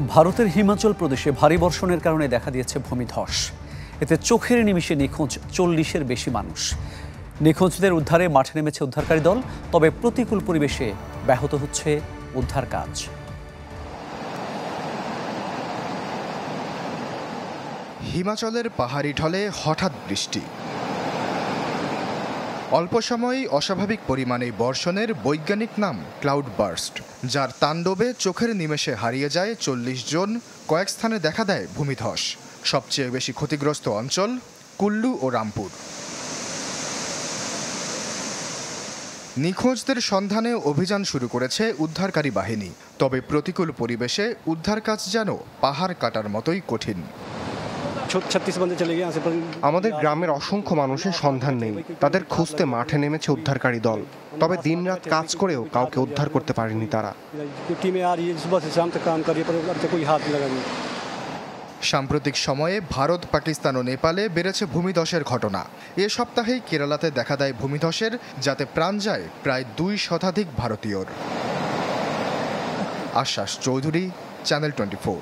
ভারতের হিমাচল প্রদেশে ভারী বর্ষণের কারণে দেখা দিয়েছে ভূমিধস। এতে চোখের নিমিষে নিখোঁজ 40-এর বেশি মানুষ। নিখোঁজদের উদ্ধারে মাঠে নেমেছে উদ্ধারকারী দল, তবে প্রতিকূল পরিবেশে ব্যাহত হচ্ছে উদ্ধার কাজ। হিমাচলের পাহাড়ি ঢলে হঠাৎ বৃষ্টি, অল্প সময়েই অস্বাভাবিক পরিমাণে বর্ষণের বৈজ্ঞানিক নাম ক্লাউড বার্স্ট, যার তাণ্ডবে চোখের নিমেষে হারিয়ে যায় 40 জন। কয়েক স্থানে দেখা দেয় ভূমিধস। সবচেয়ে বেশি ক্ষতিগ্রস্ত অঞ্চল কুল্লু ও রামপুর। নিখোঁজদের সন্ধানে অভিযান শুরু করেছে উদ্ধারকারী বাহিনী, তবে প্রতিকূল পরিবেশে উদ্ধার কাজ যেন পাহাড় কাটার মতোই কঠিন। আমাদের গ্রামের অসংখ্য মানুষের সন্ধান নেই, তাদের খুঁজতে মাঠে নেমেছে উদ্ধারকারী দল, তবে দিনরাত কাজ করেও কাউকে উদ্ধার করতে পারেনি তারা। সাম্প্রতিক সময়ে ভারত, পাকিস্তান ও নেপালে বেড়েছে ভূমিধসের ঘটনা। এ সপ্তাহেই কেরালাতে দেখা দেয় ভূমিধসের, যাতে প্রাণ যায় প্রায় 2 শতাধিক ভারতীয়র। আশ্বাস চৌধুরী, চ্যানেল 24।